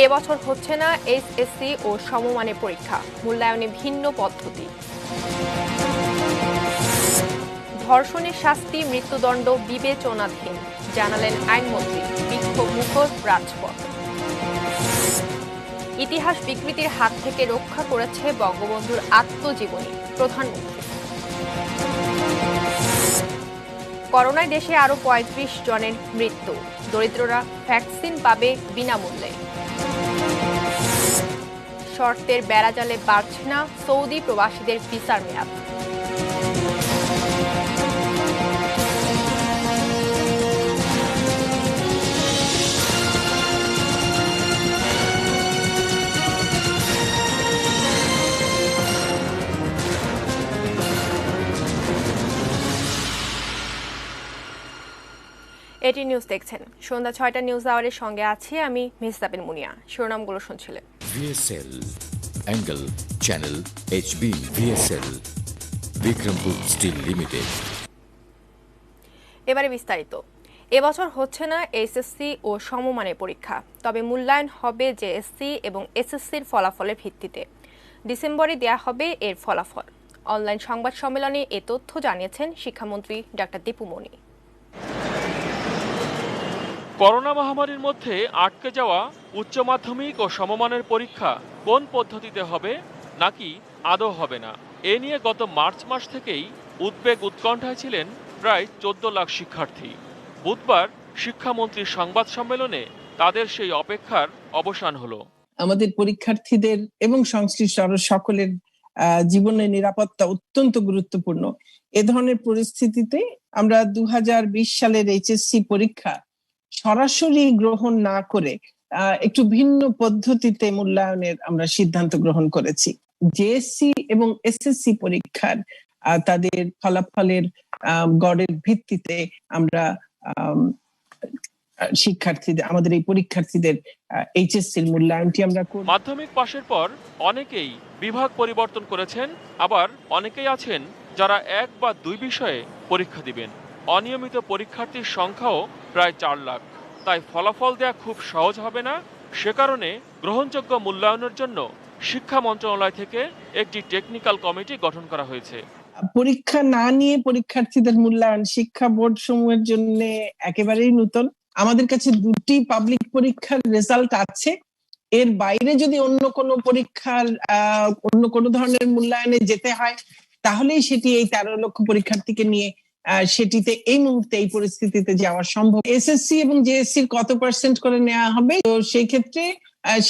এবছর হচ্ছে না এইচএসসি ও সমমানের পরীক্ষা, মূল্যায়নে ভিন্ন পদ্ধতি। ধর্ষণের শাস্তি মৃত্যুদণ্ড বিবেচনাধীন, জানালেন আইনমন্ত্রী। বিক্ষোভমুখর রাজপথ। ইতিহাস বিকৃতির হাত থেকে রক্ষা করেছে বঙ্গবন্ধুর আত্মজীবনী, প্রধানমন্ত্রী। করোনায় দেশে আরো ৩৫ জনের মৃত্যু, দরিদ্ররা ভ্যাকসিন পাবে বিনামূল্যে। শর্তের বেড়াজালে বাড়ছে না সৌদি প্রবাসীদের ভিসার মেয়াদ। এটি নিউজ দেখছেন। সন্ধ্যা ৬টা নিউজ আওয়ারের সঙ্গে আছি আমি মেহজাবিন মুনিয়া। শিরোনামগুলো শুনছিলেন। VSL angle channel HB VSL Bikrampur steel limited. এবারে বিস্তারিত। এবছর হচ্ছে না এইচএসসি ও সমমানের পরীক্ষা, তবে মূল্যায়ন হবে জেএসসি এবং এসএসসির ফলাফলের ভিত্তিতে। ডিসেম্বরে দেয়া হবে এর ফলাফল। অনলাইন সংবাদ সম্মেলনে এ তথ্য জানিয়েছেন শিক্ষামন্ত্রী ডক্টর দীপু মনি। করোনা মহামারীর মধ্যে আটকে যাওয়া উচ্চ মাধ্যমিক ও সমমানের পরীক্ষা কোন পদ্ধতিতে হবে নাকি আদৌ হবে না, এ নিয়ে গত মার্চ মাস থেকেই উদ্বেগ উৎকণ্ঠায় ছিলেন প্রায় ১৪ লাখ শিক্ষার্থী। বুধবার শিক্ষামন্ত্রীর সংবাদ সম্মেলনে তাদের সেই অপেক্ষার অবসান হলো। আমাদের পরীক্ষার্থীদের এবং সংশ্লিষ্ট আরো সকলের জীবনের নিরাপত্তা অত্যন্ত গুরুত্বপূর্ণ। এ ধরনের পরিস্থিতিতে আমরা ২০২০ সালের এইচএসসি পরীক্ষা সরাসরি গ্রহণ না করে একটু ভিন্ন পদ্ধতিতে মূল্যায়নের আমরা সিদ্ধান্ত গ্রহণ করেছি। জেএসসি এবং এসএসসি পরীক্ষার তাদের ফলাফলের গড়ের ভিত্তিতে আমরা শিক্ষার্থীদের, আমাদের এই পরীক্ষার্থীদের এইচএসসির মূল্যায়নটি আমরা করি। মাধ্যমিক পাশের পর অনেকেই বিভাগ পরিবর্তন করেছেন, আবার অনেকেই আছেন যারা ১ বা ২ বিষয়ে পরীক্ষা দিবেন। অনিয়মিত পরীক্ষার্থীর সংখ্যাও প্রায় ৪ লাখ। তাই ফলাফল দেয়া খুব সহজ হবে না। সে কারণে গ্রহণযোগ্য মূল্যায়নের জন্য শিক্ষা মন্ত্রণালয় থেকে একটি টেকনিক্যাল কমিটি গঠন করা হয়েছে। পরীক্ষা না নিয়ে পরীক্ষার্থীদের মূল্যায়ন শিক্ষা বোর্ড সমূহের জন্য একেবারেই নতুন। আমাদের কাছে ২টি পাবলিক পরীক্ষার রেজাল্ট আছে। এর বাইরে যদি অন্য কোনো পরীক্ষার অন্য কোনো ধরনের মূল্যায়নে যেতে হয়, তাহলেই সেটি এই ১৩ লক্ষ পরীক্ষার্থীকে নিয়ে সেটিতে এই মুহূর্তে এই পরিস্থিতিতে যাওয়া সম্ভব। এসএসসি এবং জেএসসি কত % করে নেওয়া হবে, তো সেই ক্ষেত্রে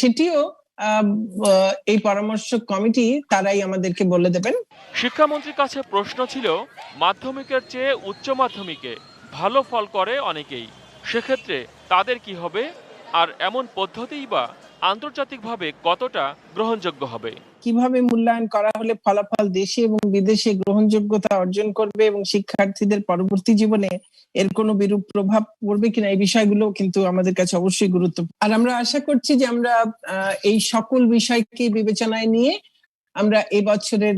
সেটিও এই পরামর্শ কমিটি তারাই আমাদেরকে বলে দেবেন। শিক্ষামন্ত্রীর কাছে প্রশ্ন ছিল, মাধ্যমিকের চেয়ে উচ্চ মাধ্যমিকে ভালো ফল করে অনেকেই, সেক্ষেত্রে তাদের কি হবে, আর এমন পদ্ধতিই বা আন্তর্জাতিকভাবে কতটা গ্রহণযোগ্য হবে? কিভাবে মূল্যায়ন করা হলে ফলাফল দেশে এবং বিদেশে গ্রহণযোগ্যতা অর্জন করবে এবং শিক্ষার্থীদের পরবর্তী জীবনে এর কোনো বিরূপ প্রভাব পড়বে কিনা, এই বিষয়গুলো কিন্তু আমাদের কাছে অবশ্যই গুরুত্বপূর্ণ। আর আমরা আশা করছি যে আমরা এই সকল বিষয়কে বিবেচনায় নিয়ে আমরা এই বছরের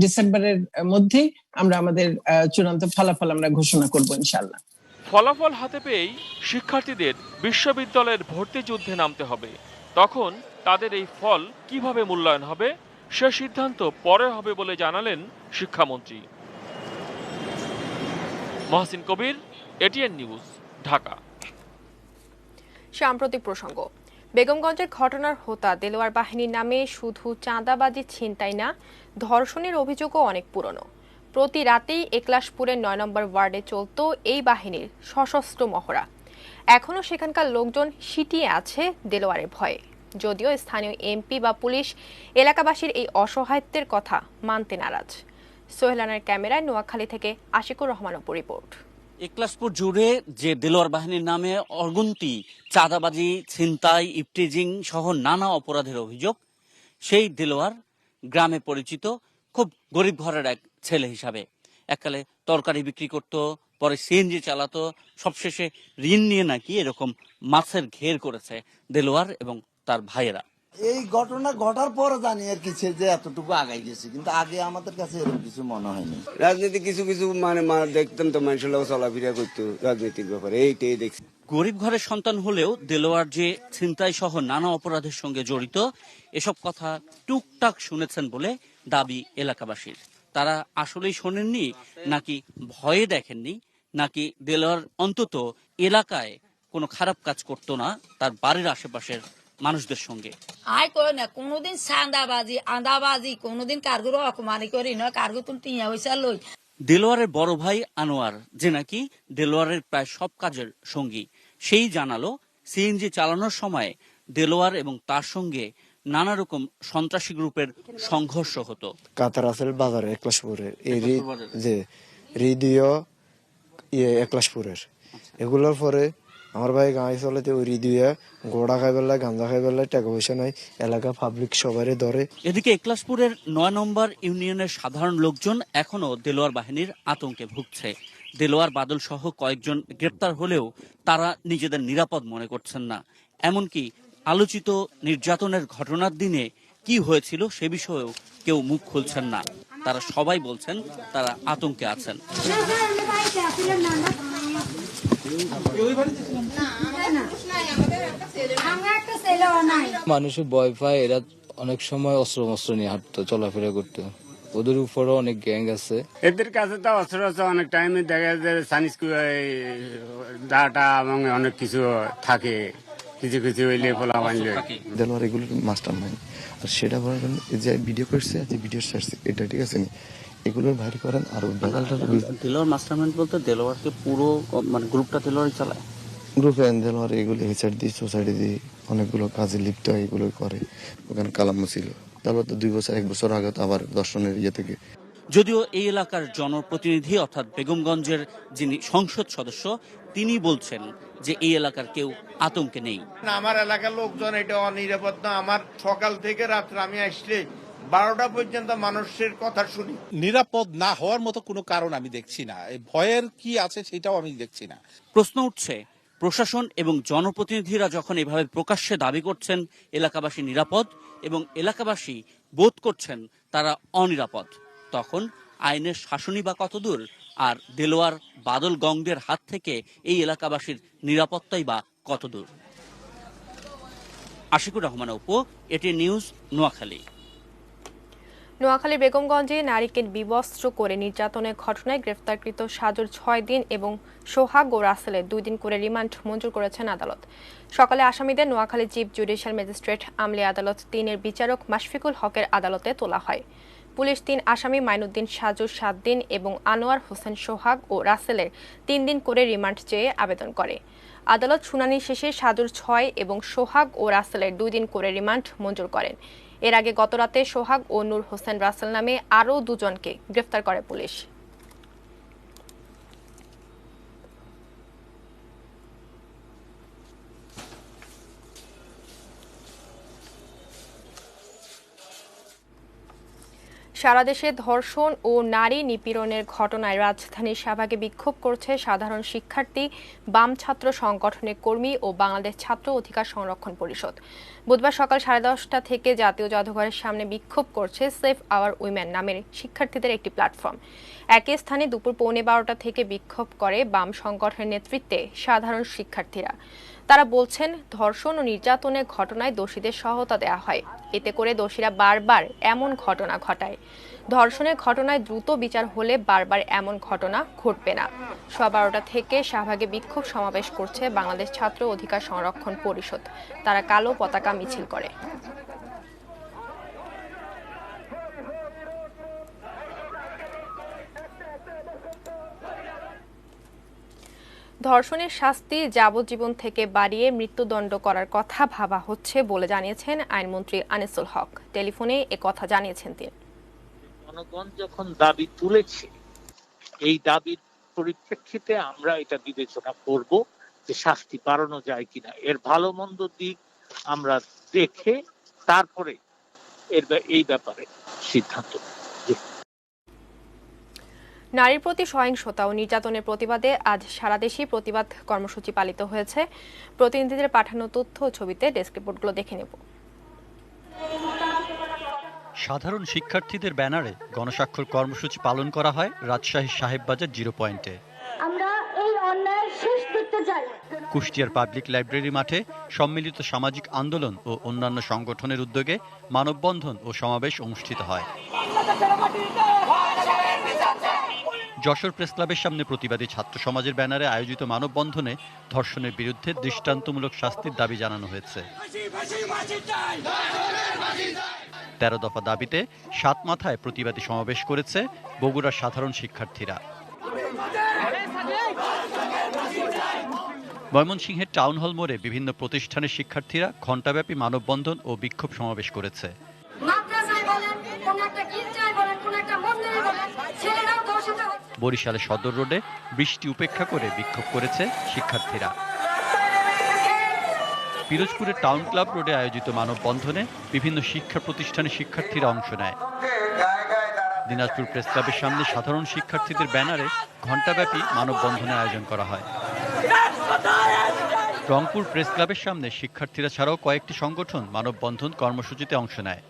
ডিসেম্বরের মধ্যেই আমরা আমাদের চূড়ান্ত ফলাফল আমরা ঘোষণা করব ইনশাআল্লাহ। ফলাফল হাতে পেয়েই শিক্ষার্থীদের বিশ্ববিদ্যালয়ের ভর্তি যুদ্ধে নামতে হবে। তখন তাদের এই ফল কিভাবে মূল্যায়ন হবে সে সিদ্ধান্ত পরে হবে বলে জানালেন শিক্ষামন্ত্রী। মহসিন কবির, এটিএন নিউজ, ঢাকা। সাম্প্রতিক প্রসঙ্গ। বেগমগঞ্জের ঘটনার হোতা দেলোয়ার বাহিনীর নামে শুধু চাঁদাবাজি, ছিনতাই না, ধর্ষণের অভিযোগও অনেক পুরনো। প্রতি রাতেই একলাশপুরের ৯ নম্বর ওয়ার্ডে চলত এই বাহিনীর সশস্ত্র মহড়া। এখনও সেখানকার লোকজন সিটিয়ে আছে দেলোয়ারের ভয়ে, যদিও স্থানীয় এমপি বা পুলিশ এলাকাবাসীর এই অসহায়ত্বের কথা মানতে নারাজ। সোহেলানের ক্যামেরায় নোয়াখালী থেকে আশিকুর রহমান অপুর রিপোর্ট। একলাশপুর জুড়ে যে দেলোয়ার বাহিনীর নামে অগুন্তি চাঁদাবাজি, ছিনতাই, ইফটিজিং সহ নানা অপরাধের অভিযোগ, সেই দেলোয়ার গ্রামে পরিচিত খুব গরিব ঘরের এক ছেলে হিসাবে। এককালে তরকারি বিক্রি করত, পরে সিএনজি চালাতো, সবশেষে ঋণ নিয়ে নাকি এরকম মাছের ঘের করেছে দেলোয়ার এবং তার ভাইয়েরা। এই ঘটনা ঘটার পর জানি আর কি যে এতটুকু আগাই গেছে, কিন্তু আগে আমাদের কাছে এরকম কিছু মনে হয়নি। রাজনীতি কিছু কিছু মানে দেখতাম তো মানুষের লোক চলাফেরা করতো রাজনৈতিক ব্যাপারে, এইটাই দেখছি। গরিব ঘরের সন্তান হলেও দেলোয়ার যে ছিনতাই সহ নানা অপরাধের সঙ্গে জড়িত এসব কথা টুকটাক শুনেছেন বলে দাবি এলাকাবাসীর। তারা আসলেই শোনেননি, নাকি ভয়ে দেখেননি, নাকি দেলোয়ার অন্তত এলাকায় কোনো খারাপ কাজ করতো না তার বাড়ির আশেপাশের মানুষদের সঙ্গে। আই কই না কোনোদিন সান্দাবাজি আন্দাবাজি কোনোদিন কার্গুর অপমানি করি না, কার্গু তুমি টিয়া হইসা লই। দেলোয়ারের বড় ভাই আনোয়ার, যে নাকি দেলোয়ারের প্রায় সব কাজের সঙ্গী, সেই জানালো সিএনজি চালানোর সময় দেলোয়ার এবং তার সঙ্গে নানা রকম সন্ত্রাসী গ্রুপের সংঘর্ষ হতো। কাতার আসল বাজারে একলাশপুরের যে হৃদয় একলাশপুরের এগুলোর পরে আমার ভাই গাঁয়ে চলেতে ওই হৃদয় গোড়া খাই বেলায় গাঁজা খাই বেলায় টাকা পয়সা নাই, এলাকা পাবলিক সবারই ধরে। এদিকে একলাশপুরের ৯ নম্বর ইউনিয়নের সাধারণ লোকজন এখনো দেলোয়ার বাহিনীর আতঙ্কে ভুগছে। দেলোয়ার বাদল সহ কয়েকজন গ্রেপ্তার হলেও তারা নিজেদের নিরাপদ মনে করছেন না। এমনকি আলোচিত নির্যাতনের ঘটনার দিনে কি হয়েছিল সে বিষয়েও কেউ মুখ খুলছেন না। তারা সবাই বলছেন তারা আতঙ্কে আছেন। মানুষের ভয় পায়, এরা অনেক সময় অস্ত্র নিয়ে হাঁটতো, চলাফেরা করতো। ওদের উপরও অনেক গ্যাং আছে। এদের কাছে তো অস্ত্র অনেক টাইমে দেখা যায় সানিস ডাটা এবং অনেক কিছু থাকে, কিছু কিছু হইলে ফলা বানলে দেলোয়ার এগুলো মাস্টার মাইন্ড, আর সেটা বলার জন্য যে ভিডিও করছে, যে ভিডিও ছাড়ছে, এটা ঠিক আছে না, এগুলোর ভারী করেন। আর দেলোয়ার মাস্টারমাইন্ড বলতে দেলোয়ারকে পুরো মানে গ্রুপটা দেলোয়ারই চালায়। গ্রুপে দেলোয়ার এগুলো হেচার দিয়ে সোসাইটি দিয়ে অনেকগুলো কাজে লিপ্ত হয়, এগুলো করে। ওখানে কালামও ছিল। তারপর তো 2 বছর 1 বছর আগে আবার দর্শনের ইয়ে থেকে। যদিও এই এলাকার জনপ্রতিনিধি অর্থাৎ বেগমগঞ্জের যিনি সংসদ সদস্য, তিনি বলছেন যে এই এলাকার কেউ আতঙ্কে নেই। আমার এলাকার লোকজন এটা অনিরাপদ না। আমার সকাল থেকে রাত্রে আমি আসলে 12টা পর্যন্ত মানুষের কথা শুনি। নিরাপদ না হওয়ার মতো কোনো কারণ আমি দেখছি না, ভয়ের কি আছে সেটাও আমি দেখছি না। প্রশ্ন উঠছে, প্রশাসন এবং জনপ্রতিনিধিরা যখন এভাবে প্রকাশ্যে দাবি করছেন এলাকাবাসী নিরাপদ এবং এলাকাবাসী বোধ করছেন তারা অনিরাপদ, তখন আইনের শাসনই বা কতদূর? আর দেলোয়ার বাদল গংদের হাত থেকে এই এলাকাবাসীর নিরাপত্তাই বা কতদূর? আশিকুর রহমান অপু, এটি নিউজ, নোয়াখালী। নোয়াখালীর বেগমগঞ্জে নারীকে বিবস্ত্র করে নির্যাতনের ঘটনায় গ্রেফতারকৃত সাজুর 6 দিন এবং সোহাগ ও রাসেলের 2 দিন করে রিমান্ড মঞ্জুর করেছেন আদালত। সকালে আসামিদের নোয়াখালী চিফ জুডিশিয়াল ম্যাজিস্ট্রেট আমলি আদালত 3-এর বিচারক মাশফিকুল হকের আদালতে তোলা হয়। পুলিশ 3 আসামি মাইনুদ্দিন সাজুর 7 দিন এবং আনোয়ার হোসেন সোহাগ ও রাসেলের 3 দিন করে রিমান্ড চেয়ে আবেদন করে। আদালত শুনানি শেষে সাজুর 6 এবং সোহাগ ও রাসেলের 2 দিন করে রিমান্ড মঞ্জুর করেন। এর আগে গতরাতে সোহাগ ও নূর হোসেন রাসেল নামে আরও 2 জনকে গ্রেফতার করে পুলিশ। সারা দেশে ধর্ষণ ও নারী নিপীড়নের ঘটনায় রাজধানীর শাহবাগে বিক্ষোভ করছে সাধারণ শিক্ষার্থী, বাম ছাত্র সংগঠনের কর্মী ও বাংলাদেশ ছাত্র অধিকার সংরক্ষণ পরিষদ। বুধবার সকাল 10:30টা থেকে জাতীয় জাদুঘরের সামনে বিক্ষোভ করছে সেভ আওয়ার উইমেন নামের শিক্ষার্থীদের একটি প্ল্যাটফর্ম। একই স্থানে দুপুর 11:15টা থেকে বিক্ষোভ করে বাম সংগঠনের নেতৃত্বে সাধারণ শিক্ষার্থীরা। তারা বলছেন, ধর্ষণ ও নির্যাতনের ঘটনায় দোষীদের সহায়তা দেওয়া হয়, এতে করে দোষীরা বারবার এমন ঘটনা ঘটায়। ধর্ষণের ঘটনায় দ্রুত বিচার হলে বারবার এমন ঘটনা ঘটবে না। 12:30 থেকে শাহবাগে বিক্ষোভ সমাবেশ করছে বাংলাদেশ ছাত্র অধিকার সংরক্ষণ পরিষদ। তারা কালো পতাকা মিছিল করে। ধর্ষণের শাস্তি যাবজ্জীবন থেকে বাড়িয়ে মৃত্যুদণ্ড করার কথা ভাবা হচ্ছে বলে জানিয়েছেন আইনমন্ত্রী আনিসুল হক। টেলিফোনে একথা জানিয়েছেন তিনি। জনগণ যখন দাবি তুলেছে, এই দাবির পরিপ্রেক্ষিতে আমরা এটা বিবেচনা করব যে শাস্তি বাড়ানো যায় কিনা। এর ভালো মন্দ দিক আমরা দেখে তারপরে এই ব্যাপারে সিদ্ধান্ত। নারীর প্রতি সহিংসতা ও নির্যাতনের প্রতিবাদে আজ সারা দেশেই প্রতিবাদ কর্মসূচি পালিত হয়েছে। প্রতিনিধিদের পাঠানো তথ্য ও ছবিতে ডেস্ক রিপোর্টগুলো দেখে নেব। সাধারণ শিক্ষার্থীদের ব্যানারে গণস্বাক্ষর কর্মসূচি পালন করা হয় রাজশাহী সাহেববাজার 0 পয়েন্টে। আমরা এই অন্যায়ের শেষ দেখতে চাই। কুষ্টিয়ার পাবলিক লাইব্রেরি মাঠে সম্মিলিত সামাজিক আন্দোলন ও অন্যান্য সংগঠনের উদ্যোগে মানববন্ধন ও সমাবেশ অনুষ্ঠিত হয়। যশোর প্রেস ক্লাবের সামনে প্রতিবাদী ছাত্র সমাজের ব্যানারে আয়োজিত মানববন্ধনে ধর্ষণের বিরুদ্ধে দৃষ্টান্তমূলক শাস্তির দাবি জানানো হয়েছে। 13 দফা দাবিতে 7 মাথায় প্রতিবাদী সমাবেশ করেছে বগুড়ার সাধারণ শিক্ষার্থীরা। ময়মনসিংহের টাউন হল মোড়ে বিভিন্ন প্রতিষ্ঠানের শিক্ষার্থীরা ঘণ্টাব্যাপী মানববন্ধন ও বিক্ষোভ সমাবেশ করেছে। বরিশালের সদর রোডে বৃষ্টি উপেক্ষা করে বিক্ষোভ করেছে শিক্ষার্থীরা। পিরোজপুরের টাউন ক্লাব রোডে আয়োজিত মানববন্ধনে বিভিন্ন শিক্ষা প্রতিষ্ঠানের শিক্ষার্থীরা অংশ নেয়। দিনাজপুর প্রেস ক্লাবের সামনে সাধারণ শিক্ষার্থীদের ব্যানারে ঘণ্টাব্যাপী মানববন্ধনের আয়োজন করা হয়। রংপুর প্রেস ক্লাবের সামনে শিক্ষার্থীরা ছাড়াও কয়েকটি সংগঠন মানববন্ধন কর্মসূচিতে অংশ নেয়।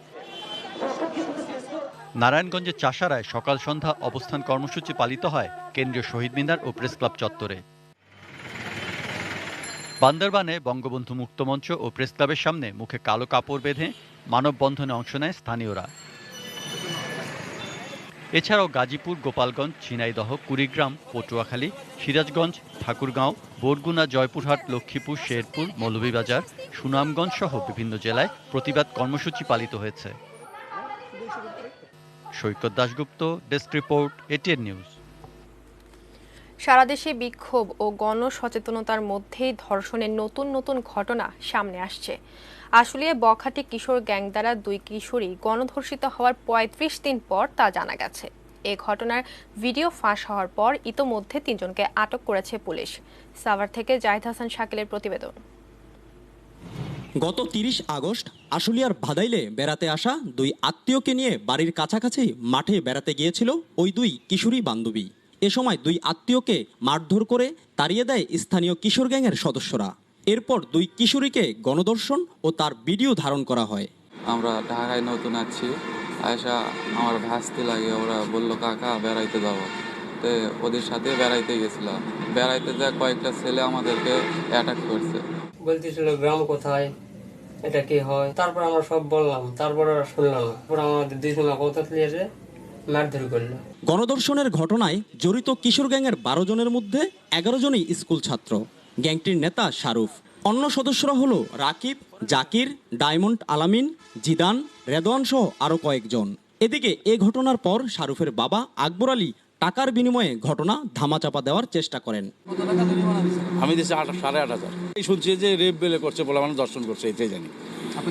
নারায়ণগঞ্জের চাষারায় সকাল সন্ধ্যা অবস্থান কর্মসূচি পালিত হয় কেন্দ্রীয় শহীদ মিনার ও প্রেস ক্লাব চত্বরে। বান্দরবানে বঙ্গবন্ধু মুক্ত মঞ্চ ও প্রেস ক্লাবের সামনে মুখে কালো কাপড় বেঁধে মানববন্ধনে অংশ নেয় স্থানীয়রা। এছাড়াও গাজীপুর, গোপালগঞ্জ, ঝিনাইদহ, কুড়িগ্রাম, পটুয়াখালী, সিরাজগঞ্জ, ঠাকুরগাঁও, বরগুনা, জয়পুরহাট, লক্ষ্মীপুর, শেরপুর, মৌলভীবাজার, সুনামগঞ্জ সহ বিভিন্ন জেলায় প্রতিবাদ কর্মসূচি পালিত হয়েছে। Saikat Dasgupta, desk report, ATN news. সারা দেশে বিক্ষোভ ও গণসচেতনতার মধ্যেই ধর্ষণের নতুন নতুন ঘটনা সামনে আসছে। আশুলিয়ায় বখাটে কিশোর গ্যাং দ্বারা 2 কিশোরী গণধর্ষিত হওয়ার 35 দিন পর তা জানা গেছে। এই ঘটনার ভিডিও ফাঁস হওয়ার পর ইতোমধ্যে 3 জনকে আটক করেছে পুলিশ। সাভার থেকে জাহিদ হাসান শাকিলের প্রতিবেদন। গত 30 আগস্ট আশুলিয়ার ভাদাইলে বেড়াতে আসা 2 আত্মীয়কে নিয়ে বাড়ির কাছাকাছি মাঠে বেড়াতে গিয়েছিল ওই 2 কিশোরী বান্ধবী। এ সময় 2 আত্মীয়কে মারধর করে তাড়িয়ে দেয় স্থানীয় কিশোর গ্যাংয়ের সদস্যরা। এরপর 2 কিশোরীকে গণধর্ষণ ও তার ভিডিও ধারণ করা হয়। আমরা ঢাকায় নতুন আছি, আয়সা আমার ভাসতে লাগে, ওরা বললো কাকা বেড়াইতে যাবো, তো ওদের সাথে বেড়াইতে গেছিলাম। বেড়াইতে যায় কয়েকটা ছেলে আমাদেরকে অ্যাটাক করছে, বলতেছিল গ্রাম কোথায়, এটা কি হয়। তারপর আমরা সব বললাম, তারপর ওরা শুনলাম, আমাদের 2 জনের কথা নিয়ে মারধর করলো। গণধর্ষণের ঘটনায় জড়িত কিশোর গ্যাংয়ের 12 জনের মধ্যে 11 জনই স্কুল ছাত্র। গ্যাংটির নেতা শারুফ, অন্য সদস্যরা হলো রাকিব, জাকির, ডায়মন্ড আলামিন, জিদান, রেদওয়ান সহ আরো কয়েকজন। এদিকে এ ঘটনার পর শারুফের বাবা আকবর আলী টাকার বিনিময়ে ঘটনা ধামাচাপা দেওয়ার চেষ্টা করেন। আমি দিয়েছি 8,500। এই শুনছি যে রেপ বেলে করছে বলে মানুষ দর্শন করছে, এটাই জানি। আপনি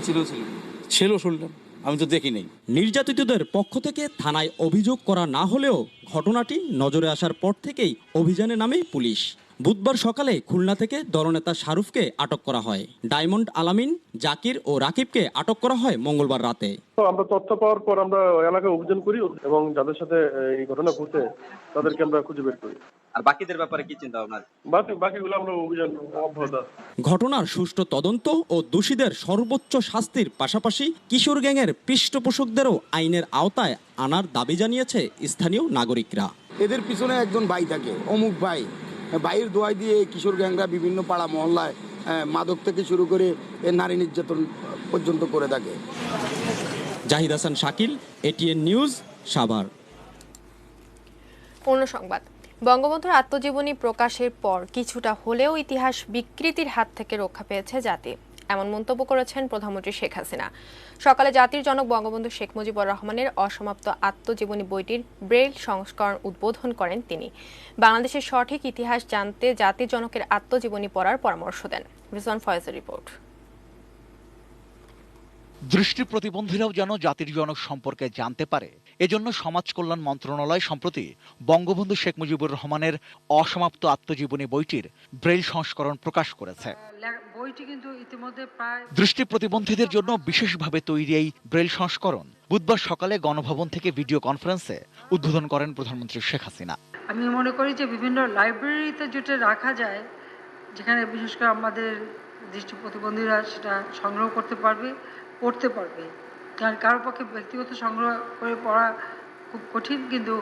ছিল শুনলাম, আমি তো দেখি নাই। নির্যাতিতদের পক্ষ থেকে থানায় অভিযোগ করা না হলেও ঘটনাটি নজরে আসার পর থেকেই অভিযানে নামে পুলিশ। বুধবার সকালে খুলনা থেকে দলনেতা শারুফকে আটক করা হয়। ডায়মন্ড আলামিন, জাকির ও রাকিবকে আটক করা হয় মঙ্গলবার রাতে। আমরা তথ্য পাওয়ার পর আমরা এলাকায় অভিযান করি এবং যাদের সাথে এই ঘটনা ঘটে তাদেরকে আমরা খুঁজে বের করি। আর বাকিদের ব্যাপারে কি চিন্তা ভাবনা? বাকিগুলো আমরা অভিযান অব্যাহত। ঘটনার সুষ্ঠু তদন্ত ও দোষীদের সর্বোচ্চ শাস্তির পাশাপাশি কিশোর গ্যাংয়ের পৃষ্ঠপোষকদেরও আইনের আওতায় আনার দাবি জানিয়েছে স্থানীয় নাগরিকরা। এদের পিছনে একজন ভাই থাকে, অমুক ভাই, ভাইয়ের দোয়াই দিয়ে কিশোর গ্যাংরা বিভিন্ন পাড়া মহল্লায় মাদক থেকে শুরু করে নারী নির্যাতন পর্যন্ত করে থাকে। Zahid Hasan Shakil, ATN news, Savar. পূর্ণ সংবাদ। বঙ্গবন্ধুর আত্মজীবনী প্রকাশের পর কিছুটা হলেও ইতিহাস বিকৃতির হাত থেকে রক্ষা পেয়েছে জাতি, এমন মন্তব্য করেছেন প্রধানমন্ত্রী শেখ হাসিনা। সকালে জাতির জনক বঙ্গবন্ধু শেখ মুজিবুর রহমানের অসমাপ্ত আত্মজীবনী বইটির ব্রেইল সংস্করণ উদ্বোধন করেন তিনি। বাংলাদেশের সঠিক ইতিহাস জানতে জাতির জনকের আত্মজীবনী পড়ার পরামর্শ দেন। রিজওয়ান ফয়েজের রিপোর্ট। দৃষ্টি প্রতিবন্ধীরাও যেন জাতির জনক সম্পর্কে জানতে পারে, এজন্য সমাজ কল্যাণ মন্ত্রণালয় সম্প্রতি বঙ্গবন্ধু শেখ মুজিবুর রহমানের অসমাপ্ত আত্মজীবনী বইটির ব্রেইল সংস্করণ প্রকাশ করেছে। দৃষ্টি প্রতিবন্ধীদের জন্য বিশেষভাবে তৈরি এই ব্রেইল সংস্করণ বুধবার সকালে গণভবন থেকে ভিডিও কনফারেন্সে উদ্বোধন করেন প্রধানমন্ত্রী শেখ হাসিনা। আমি মনে করি যে বিভিন্ন লাইব্রেরিতে যেটা রাখা যায়, যেখানে বিশেষ করে আমাদের দৃষ্টি প্রতিবন্ধীরা সেটা সংগ্রহ করতে পারবে, পড়তে পারবে। কারণ কারোর পক্ষে ব্যক্তিগত সংগ্রহ করে পড়া খুব কঠিন, কিন্তু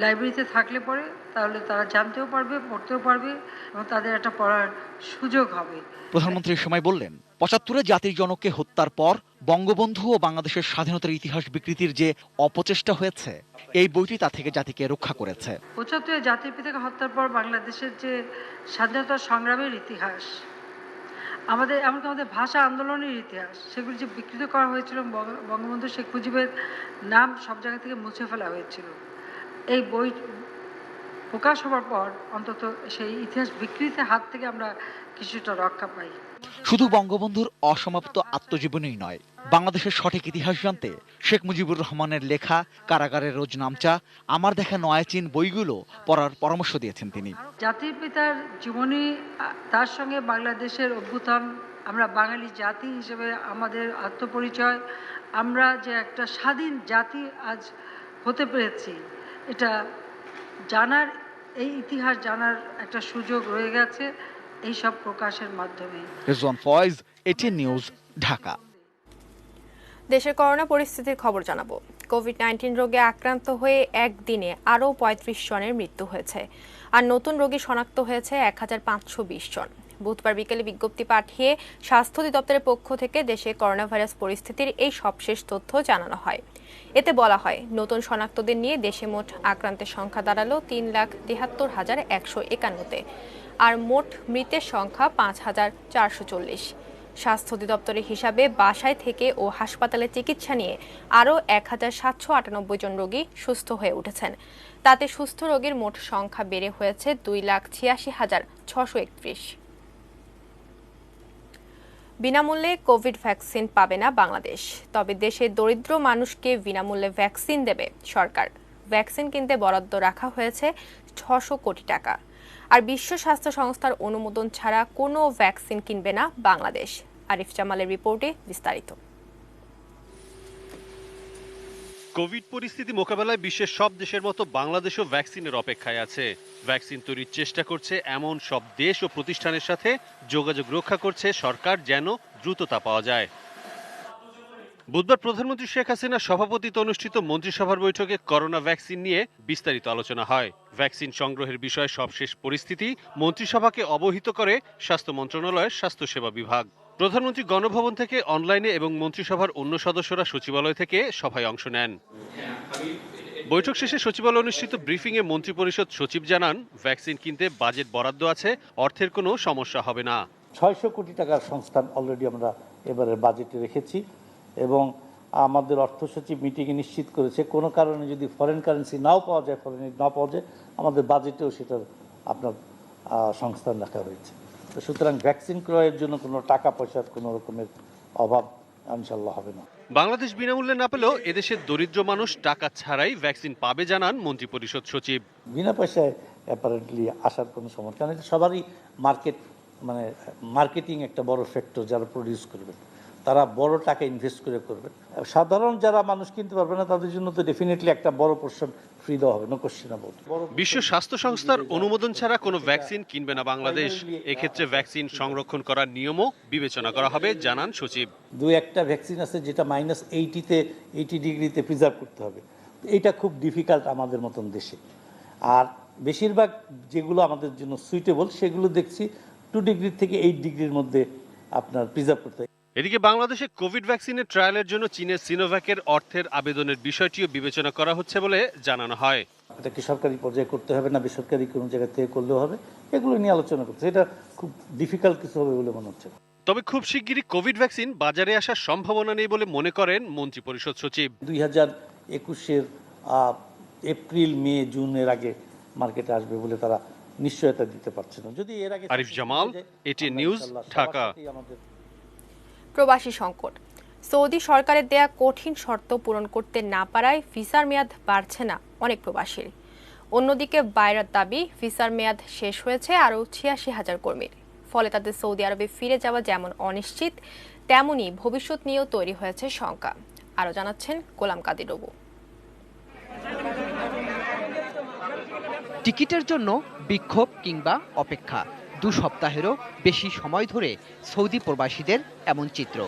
লাইব্রেরিতে থাকলে পরে তাহলে তারা জানতেও পারবে, পড়তেও পারবে এবং তাদের একটা পড়ার সুযোগ হবে। প্রধানমন্ত্রী এ সময় বললেন, ৭৫ জাতির জনককে হত্যার পর বঙ্গবন্ধু ও বাংলাদেশের স্বাধীনতার ইতিহাস বিকৃতির যে অপচেষ্টা হয়েছে, এই বইটি তা থেকে জাতিকে রক্ষা করেছে। ৭৫ জাতির পিতাকে হত্যার পর বাংলাদেশের যে স্বাধীনতা সংগ্রামের ইতিহাস, এমনকি আমাদের ভাষা আন্দোলনের ইতিহাস, সেগুলি যে বিকৃত করা হয়েছিল, বঙ্গবন্ধু শেখ মুজিবের নাম সব জায়গা থেকে মুছে ফেলা হয়েছিল, এই বই প্রকাশ হওয়ার পর অন্তত সেই ইতিহাস বিকৃতির হাত থেকে আমরা কিছুটা রক্ষা পাই। শুধু বঙ্গবন্ধুর অসমাপ্ত আত্মজীবনীই নয়, বাংলাদেশের সঠিক ইতিহাস জানতে শেখ মুজিবুর রহমানের লেখা কারাগারের রোজ নামচা, আমার দেখা নয়াচীন বইগুলো পড়ার পরামর্শ দিয়েছেন তিনি। জাতির পিতার জীবনী, তার সঙ্গে বাংলাদেশের অভ্যুত্থান, আমরা বাঙালি জাতি হিসেবে আমাদের আত্মপরিচয়, আমরা যে একটা স্বাধীন জাতি আজ হতে পেরেছি, এটা জানার, এই ইতিহাস জানার একটা সুযোগ রয়ে গেছে এই সব প্রকাশের মাধ্যমে। Rezwan Foyez, ATN news, Dhaka. দেশের করোনা পরিস্থিতির খবর জানাবো। কোভিড-19 রোগে আক্রান্ত হয়ে একদিনে আরও ৩৫ জনের মৃত্যু হয়েছে, আর নতুন রোগী শনাক্ত হয়েছে ১৫২০ জন। বুধবার বিকেলে বিজ্ঞপ্তি পাঠিয়ে স্বাস্থ্য অধিদপ্তরের পক্ষ থেকে দেশে করোনা ভাইরাস পরিস্থিতির এই সবশেষ তথ্য জানানো হয়। এতে বলা হয়, নতুন শনাক্তদের নিয়ে দেশে মোট আক্রান্তের সংখ্যা দাঁড়ালো ৩,৭৩,১৫১তে, আর মোট মৃতের সংখ্যা ৫,৪৪০। স্বাস্থ্য অধিদপ্তরের হিসাবে বাসায় থেকে ও হাসপাতালে চিকিৎসা নিয়ে আরও ১,৭৯৮ জন রোগী সুস্থ হয়ে উঠেছেন। তাতে সুস্থ রোগীর মোট সংখ্যা বেড়ে হয়েছে ২,৮৬,৬৩১। বিনামূল্যে কোভিড ভ্যাকসিন পাবে না বাংলাদেশ, তবে দেশের দরিদ্র মানুষকে বিনামূল্যে ভ্যাকসিন দেবে সরকার। ভ্যাকসিন কিনতে বরাদ্দ রাখা হয়েছে ৬০০ কোটি টাকা। আর বিশ্ব স্বাস্থ্য সংস্থার অনুমোদন ছাড়া কোনো ভ্যাকসিন কিনবে না বাংলাদেশ। আরিফ জামালের রিপোর্টে বিস্তারিত। কোভিড পরিস্থিতি মোকাবেলায় বিশ্বের সব দেশের মতো বাংলাদেশও ভ্যাকসিনের অপেক্ষায় আছে। ভ্যাকসিন তৈরির চেষ্টা করছে এমন সব দেশ ও প্রতিষ্ঠানের সাথে যোগাযোগ রক্ষা করছে সরকার, যেন দ্রুত তা পাওয়া যায়। বুধবার প্রধানমন্ত্রী শেখ হাসিনার সভাপতিত্বে অনুষ্ঠিত মন্ত্রিসভার বৈঠকে করোনা ভ্যাকসিন নিয়ে বিস্তারিত আলোচনা হয়। ভ্যাকসিন সংগ্রহের বিষয়ে সবশেষ পরিস্থিতি মন্ত্রিসভাকে অবহিত করে স্বাস্থ্য মন্ত্রণালয়ের স্বাস্থ্যসেবা বিভাগ। প্রধানমন্ত্রী গণভবন থেকে অনলাইনে এবং মন্ত্রিসভার অন্য সদস্যরা সচিবালয় থেকে সভায় অংশ নেন। বৈঠক শেষে সচিবালয়ে অনুষ্ঠিত ব্রিফিংয়ে মন্ত্রিপরিষদ সচিব জানান, ভ্যাকসিন কিনতে বাজেট বরাদ্দ আছে, অর্থের কোনো সমস্যা হবে না। ৬০০ কোটি টাকার সংস্থান অলরেডি আমরা এবারের বাজেটে রেখেছি এবং আমাদের অর্থ সচিব মিটিংয়ে নিশ্চিত করেছে কোনো কারণে যদি ফরেন কারেন্সি নাও পাওয়া যায়, আমাদের বাজেটেও সেটার আপনার সংস্থান রাখা হয়েছে। তো সুতরাং ভ্যাকসিন ক্রয়ের জন্য কোনো টাকা পয়সার কোনো রকমের অভাব ইনশাআল্লাহ হবে না। বাংলাদেশ বিনামূল্যে না পেলেও এদেশের দরিদ্র মানুষ টাকা ছাড়াই ভ্যাকসিন পাবে জানান মন্ত্রিপরিষদ সচিব। বিনা পয়সায় অ্যাপারেন্টলি আসার কোনো সমস্যা, কারণ সবারই মার্কেটিং একটা বড় ফ্যাক্টর, যারা প্রডিউস করবেন তারা বড় টাকা ইনভেস্ট করে করবেন। সাধারণ যারা মানুষ কিনতে পারবে না তাদের জন্য তো ডেফিনেটলি একটা বড় পোর্শন ফ্রি দেওয়া হবে, নো কোশ্চেন অ্যাবাউট। বিশ্ব স্বাস্থ্য সংস্থার অনুমোদন ছাড়া কোনো ভ্যাকসিন কিনবে না বাংলাদেশ। এক্ষেত্রে ভ্যাকসিন সংরক্ষণ করার নিয়মও বিবেচনা করা হবে জানান সচিব। দুই একটা ভ্যাকসিন আছে যেটা -80 ডিগ্রিতে প্রিজার্ভ করতে হবে, এটা খুব ডিফিকাল্ট আমাদের মতন দেশে। আর বেশিরভাগ যেগুলো আমাদের জন্য সুইটেবল সেগুলো দেখছি 2 ডিগ্রি থেকে 8 ডিগ্রির মধ্যে আপনার প্রিজার্ভ করতে হয়। এদিকে বাংলাদেশে কোভিড ভ্যাকসিনের ট্রায়ালের জন্য চীনের সিনোভ্যাকের অর্থের আবেদনের বিষয়টিও বিবেচনা করা হচ্ছে বলে জানানো হয়। এটা কি সরকারি পর্যায়ে করতে হবে না বেসরকারি কোনো জায়গা থেকে করলেও হবে, এগুলো নিয়ে আলোচনা করছে। এটা খুব ডিফিকাল্ট কিছু হবে বলে মনে হচ্ছে। তবে খুব শিগগিরই কোভিড ভ্যাকসিন বাজারে আসার সম্ভাবনা নেই বলে মনে করেন মন্ত্রিপরিষদ সচিব। 2021-এর এপ্রিল, মে, জুনের আগে মার্কেটে আসবে বলে তারা নিশ্চয়তা দিতে পারছে না। যদি এর আগে। Arif Jamal, ATN news, Dhaka. প্রবাসী সংকট। সৌদি সরকারের দেয়া কঠিন শর্ত পূরণ করতে না পারায় ভিসার মেয়াদ বাড়ছে না অনেক প্রবাসীর। অন্যদিকে বাইরের দাবি, ভিসার মেয়াদ শেষ হয়েছে আরও ৮৬,০০০ কর্মীর। ফলে তাদের সৌদি আরবে ফিরে যাওয়া যেমন অনিশ্চিত, তেমনই ভবিষ্যৎ নিয়েও তৈরি হয়েছে শঙ্কা। আরও জানাচ্ছেন গোলাম কাদির রবু। টিকিটের জন্য বিক্ষোভ কিংবা অপেক্ষা, 2 সপ্তাহেরও বেশি সময় ধরে সৌদি প্রবাসীদের এমন চিত্র।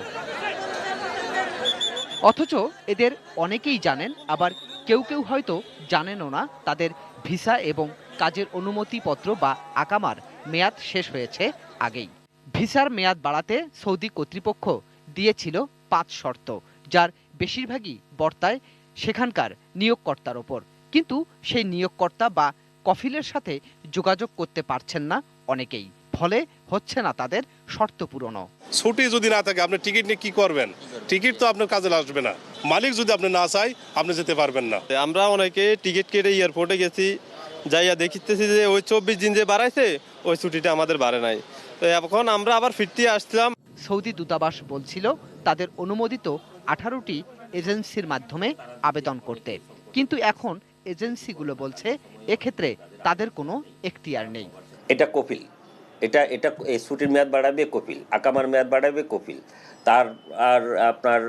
অথচ এদের অনেকেই জানেন, আবার কেউ কেউ হয়তো জানেনও না তাদের ভিসা এবং কাজের অনুমতিপত্র বা আকামার মেয়াদ শেষ হয়েছে আগেই। ভিসার মেয়াদ বাড়াতে সৌদি কর্তৃপক্ষ দিয়েছিল 5 শর্ত, যার বেশিরভাগই বর্তায় সেখানকার নিয়োগকর্তার ওপর। কিন্তু সেই নিয়োগকর্তা বা কফিলের সাথে যোগাযোগ করতে পারছেন না অনেকেই, ফলে হচ্ছে না তাদের শর্ত পূরণ। ছুটি যদি না থাকে আপনি টিকিট নিয়ে কি করবেন? টিকিট তো আপনার কাজে আসবে না। মালিক যদি আপনি না চাই আপনি যেতে পারবেন না। আমরা অনেকে টিকিট কেটে এয়ারপোর্টে গেছি, যাইয়া দেখিতেছি যে ওই 24 দিন যে বাড়াইছে ওই ছুটিটা আমাদের বাড়ে নাই। তো এখন আমরা আবার ফিরতে আসছিলাম। সৌদি দূতাবাস বলছিল তাদের অনুমোদিত 18টি এজেন্সির মাধ্যমে আবেদন করতে, কিন্তু এখন এজেন্সিগুলো বলছে এক্ষেত্রে তাদের কোনো এখতিয়ার নেই। এটা কপিল, এটা এই ছুটির মেয়াদ বাড়াবে কপিল, আকামার মেয়াদ বাড়াবে কপিল। তার আর আপনার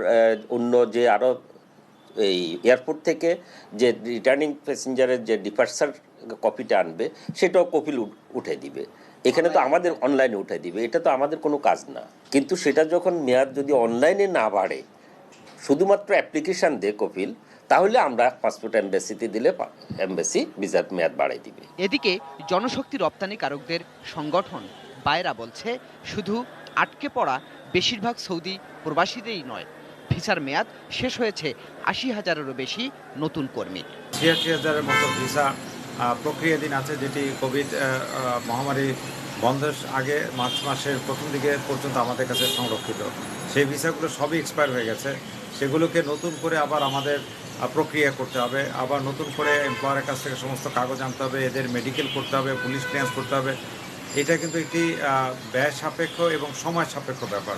অন্য যে আরও এই এয়ারপোর্ট থেকে যে রিটার্নিং প্যাসেঞ্জারের যে ডিপার্চার কপিটা আনবে সেটাও কপিল উঠে দিবে। এখানে তো আমাদের অনলাইনে উঠে দিবে, এটা তো আমাদের কোনো কাজ না। কিন্তু সেটা যখন মেয়াদ যদি অনলাইনে না বাড়ে, শুধুমাত্র অ্যাপ্লিকেশান দেয় কপিল, তাহলে আমরা পাসপোর্ট এমবেসিতে দিলে এমবেসি ভিসার মেয়াদ বাড়াই দিবে। এদিকে জনশক্তি রপ্তানিকারকদের সংগঠন বায়রা বলছে শুধু আটকে পড়া বেশিরভাগ সৌদি প্রবাসীদেরই নয়, ভিসার মেয়াদ শেষ হয়েছে 80,000-এরও বেশি নতুন কর্মী। 86,000-এর মতো ভিসা প্রক্রিয়াধীন আছে, যেটি কোভিড মহামারী বন্ধের আগে মার্চ মাসের প্রথম দিকে পর্যন্ত আমাদের কাছে সংরক্ষিত। সেই ভিসাগুলো সবই এক্সপায়ার হয়ে গেছে। সেগুলোকে নতুন করে আবার আমাদের প্রক্রিয়া করতে হবে, আবার নতুন করে এমপ্লয়ারের কাছ থেকে সমস্ত কাগজ আনতে হবে, এদের মেডিকেল করতে হবে, পুলিশ ক্লিয়ারেন্স করতে হবে। এটা কিন্তু একটি ব্যয় সাপেক্ষ এবং সময় সাপেক্ষ ব্যাপার।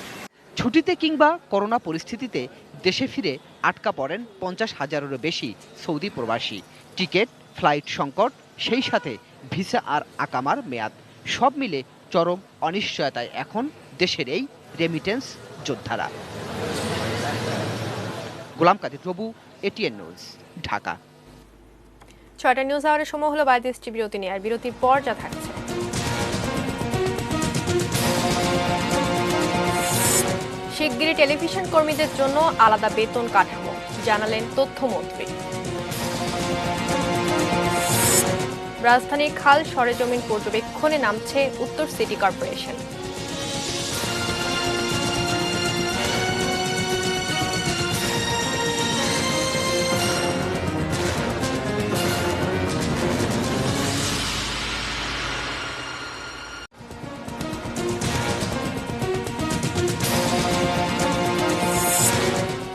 ছুটিতে কিংবা করোনা পরিস্থিতিতে দেশে ফিরে আটকা পড়েন 50,000-এরও বেশি সৌদি প্রবাসী। টিকিট, ফ্লাইট সংকট, সেই সাথে ভিসা আর আকামার মেয়াদ, সব মিলে চরম অনিশ্চয়তায় এখন দেশের এই রেমিটেন্স যোদ্ধারা। গোলাম কাদের প্রভু, এটিএন নিউজ, ঢাকা। 6টা নিউজ আওয়ারের সময় হলো 22টি বিরতি নিয়ে, আর বিরতির পর যা থাকছে। শিগগিরই টেলিভিশন কর্মীদের জন্য আলাদা বেতন কাঠামো, জানালেন তথ্যমন্ত্রী। রাজধানীর খাল সরেজমিন পর্যবেক্ষণে নামছে উত্তর সিটি কর্পোরেশন।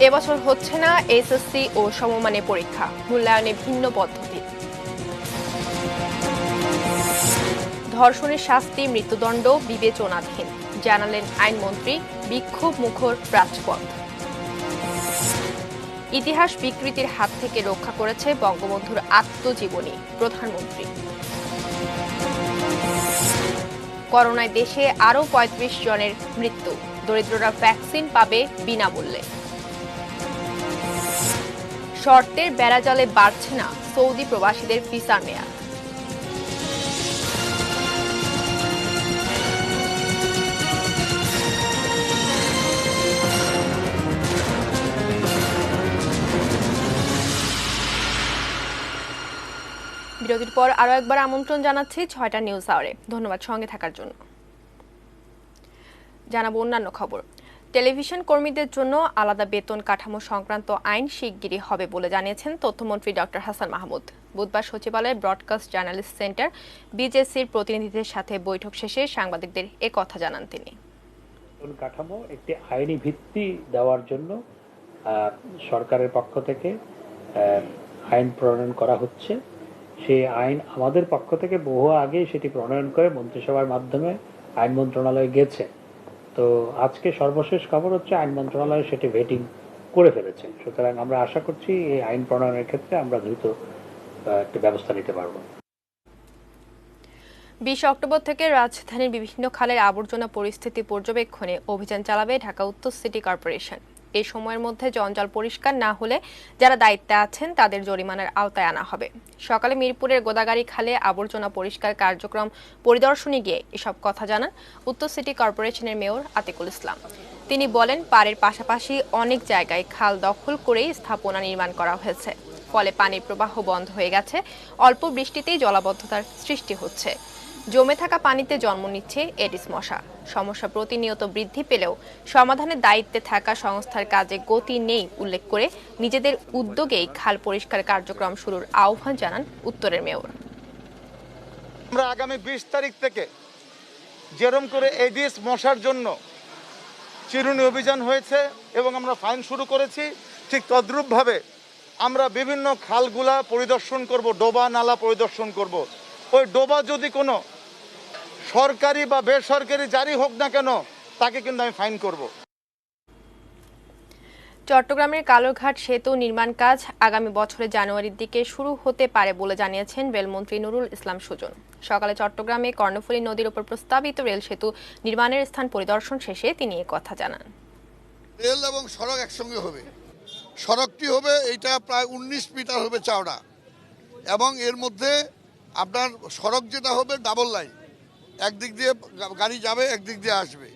এবছর হচ্ছে না এসএসসি ও সমমানের পরীক্ষা, মূল্যায়নে ভিন্ন পদ্ধতি। ধর্ষণের শাস্তি মৃত্যুদণ্ড বিবেচনাধীন, জানালেন আইনমন্ত্রী। বিক্ষোভ মুখর রাজপথ। ইতিহাস বিকৃতির হাত থেকে রক্ষা করেছে বঙ্গবন্ধুর আত্মজীবনী, প্রধানমন্ত্রী। করোনায় দেশে আরও 35 জনের মৃত্যু, দরিদ্ররা ভ্যাকসিন পাবে বিনামূল্যে। শর্তের বেড়াজালে বাড়ছে না সৌদি প্রবাসীদের ভিসার মেয়াদ। বিরতির পর আরো একবার আমন্ত্রণ জানাচ্ছি 6টা নিউজ আওয়ারে। ধন্যবাদ সঙ্গে থাকার জন্য। জানাবো অন্যান্য খবর। টেলিভিশন কর্মীদের জন্য আলাদা বেতন কাঠামো সংক্রান্ত আইন শিগগিরই হবে বলে জানিয়েছেন তথ্যমন্ত্রী ডক্টর হাসান মাহমুদ। বুধবার সচিবালয়ের ব্রডকাস্ট জার্নালিস্ট সেন্টার বিজেসির প্রতিনিধিদের সাথে বৈঠক শেষে সাংবাদিকদের এ কথা জানান তিনি। বেতন কাঠামো একটি আইনি ভিত্তি দেওয়ার জন্য সরকারের পক্ষ থেকে আইন প্রণয়ন করা হচ্ছে। সেই আইন আমাদের পক্ষ থেকে বহু আগে সেটি প্রণয়ন করে মন্ত্রিসভার মাধ্যমে আইন মন্ত্রণালয়ে গেছে। তো আজকে সর্বশেষ খবর হচ্ছে আইন মন্ত্রণালয় সেটি ভেটিং করে ফেলেছে। সুতরাং আমরা আশা করছি এই আইন প্রণয়নের ক্ষেত্রে আমরা দ্রুত একটি ব্যবস্থা নিতে পারব। 20 অক্টোবর থেকে রাজধানীর বিভিন্ন খালের আবর্জনা পরিস্থিতি পর্যবেক্ষণে অভিযান চালাবে ঢাকা উত্তর সিটি কর্পোরেশন। এই সময়ের মধ্যে জঞ্জাল পরিষ্কার না হলে যারা দায়িত্বে আছেন তাদের জরিমানার আওতায় আনা হবে। সকালে মিরপুরের গোদাগাড়ি খালে আবর্জনা পরিষ্কার কার্যক্রম পরিদর্শনে গিয়ে এসব কথা জানান উত্তর সিটি কর্পোরেশনের মেয়র আতিকুল ইসলাম। তিনি বলেন, পাড়ের পাশাপাশি অনেক জায়গায় খাল দখল করেই স্থাপনা নির্মাণ করা হয়েছে, ফলে পানির প্রবাহ বন্ধ হয়ে গেছে। অল্প বৃষ্টিতেই জলাবদ্ধতার সৃষ্টি হচ্ছে। জমে থাকা পানিতে জন্ম নিচ্ছে এডিস মশা। সমস্যা প্রতিনিয়ত বৃদ্ধি পেলেও সমাধানের দায়িত্বে থাকা সংস্থার কাজে গতি নেই উল্লেখ করে নিজেদের উদ্যোগেই খাল পরিষ্কার কার্যক্রম শুরুর আহ্বান জানান উত্তরের মেয়র। আমরা আগামী 20 তারিখ থেকে যেরকম করে এডিস মশার জন্য চিরুনি অভিযান হয়েছে এবং আমরা ফাইন শুরু করেছি, ঠিক তদ্রূপভাবে আমরা বিভিন্ন খালগুলা পরিদর্শন করব, ডোবা নালা পরিদর্শন করব। ওই ডোবা যদি কোনো সরকারি বা বেসরকারি জারি হোক না কেন, তাকে কিন্তু আমি ফাইন করব। চট্টগ্রামের কালোরঘাট সেতু নির্মাণ কাজ আগামী বছরের জানুয়ারির দিকে শুরু হতে পারে বলে জানিয়েছেন রেলমন্ত্রী নুরুল ইসলাম সুজন। সকালে চট্টগ্রামে কর্ণফুলী নদীর উপর প্রস্তাবিত রেল সেতু নির্মাণের স্থান পরিদর্শন শেষে তিনি কথা জানান। রেল এবং সড়ক একসঙ্গে হবে। সড়কটি হবে, এইটা প্রায় 19 মিটার হবে চওড়া, এবং এর মধ্যে আপনার সড়ক যেটা হবে ডাবল লাইন, একদিক দিয়ে গাড়ি যাবে, একদিক দিয়ে আসবে,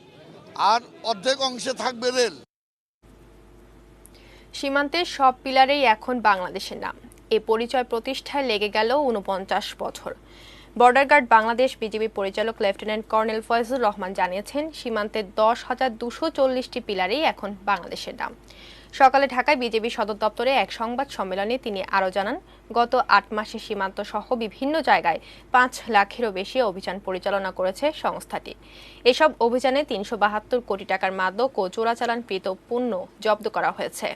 আর অর্ধেক অংশে থাকবে রেল। সীমান্তের সব পিলারেই এখন বাংলাদেশের নাম। এ পরিচয় প্রতিষ্ঠায় লেগে গেল 49 বছর। বর্ডার গার্ড বাংলাদেশ বিজিবি পরিচালক লেফটেন্যান্ট কর্নেল ফয়জুর রহমান জানিয়েছেন, সীমান্তের 10,240টি পিলারেই এখন বাংলাদেশের নাম। সকালে ঢাকায় বিজেপি সদর দপ্তরে এক সংবাদ সম্মেলনে তিনি আরও জানান, গত 8 মাসে সীমান্ত সহ বিভিন্ন জায়গায় 5 লাখেরও বেশি অভিযান পরিচালনা করেছে সংস্থাটি। এসব অভিযানে 372 কোটি টাকার মাদক ও চোরাচালানকৃত পণ্য জব্দ করা হয়েছে,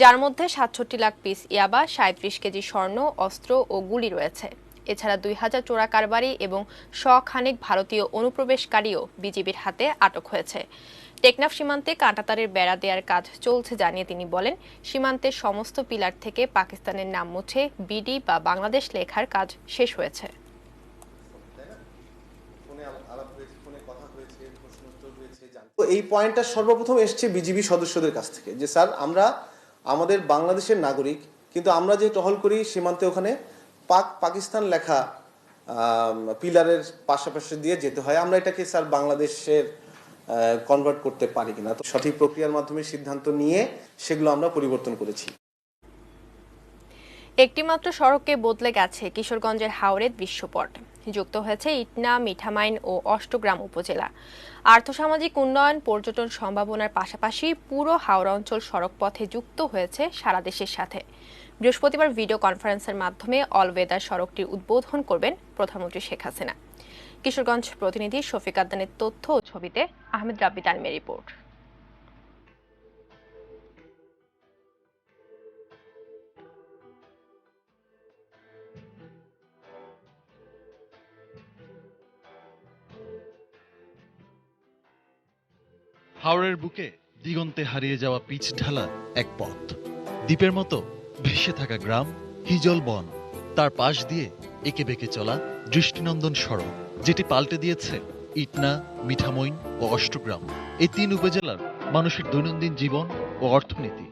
যার মধ্যে 67 লাখ পিস ইয়াবা, 37 কেজি স্বর্ণ, অস্ত্র ও গুলি রয়েছে। এছাড়া 2000 চোরা কারবারি এবং শখানেক ভারতীয় অনুপ্রবেশকারীও বিজিবির হাতে আটক হয়েছে। টেকনাফ সীমান্তে কাঁটাতারের বেড়া দেওয়ার কাজ চলছে জানিয়ে তিনি বলেন, সীমান্তের সমস্ত পিলার থেকে পাকিস্তানের নাম মুছে বিডি বা বাংলাদেশ লেখার কাজ শেষ হয়েছে। এই পয়েন্টটা সর্বপ্রথম এসছে বিজিবি সদস্যদের কাছ থেকে, যে স্যার আমরা আমাদের বাংলাদেশের নাগরিক, কিন্তু আমরা যে টহল করি সীমান্তে ওখানে পাকিস্তান লেখা পিলারের পাশাপাশি দিয়ে যেতে হয়, আমরা এটাকে স্যার বাংলাদেশের কনভার্ট করতে পারি কিনা। তো সঠিক প্রক্রিয়ার মাধ্যমে সিদ্ধান্ত নিয়ে সেগুলো আমরা পরিবর্তন করেছি। একটি মাত্র সড়কে বদলে গেছে কিশোরগঞ্জের হাওরের দৃশ্যপট। যুক্ত হয়েছে ইটনা, মিঠামাইন ও অষ্টগ্রাম উপজেলা। আর্থসামাজিক উন্নয়ন, পর্যটন সম্ভাবনার পাশাপাশি পুরো হাওড়া অঞ্চল সড়ক পথে যুক্ত হয়েছে সারা দেশের সাথে। বৃহস্পতিবার ভিডিও কনফারেন্সের মাধ্যমে অলওয়েদার সড়কটির উদ্বোধন করবেন প্রধানমন্ত্রী শেখ হাসিনা। কিশোরগঞ্জ প্রতিনিধি শফিক আদনানের তথ্য ও ছবিতে আহমেদ রাব্বি তানমের রিপোর্ট। হাওরের বুকে দিগন্তে হারিয়ে যাওয়া পিচ ঢালা এক পথ, দ্বীপের মতো ভেসে থাকা গ্রাম, হিজল বন, তার পাশ দিয়ে এঁকে বেঁকে চলা দৃষ্টিনন্দন সড়ক, যেটি পাল্টে দিয়েছে ইটনা, মিঠামইন ও অষ্টগ্রাম, এই 3 উপজেলার মানুষের দৈনন্দিন জীবন ও অর্থনীতি।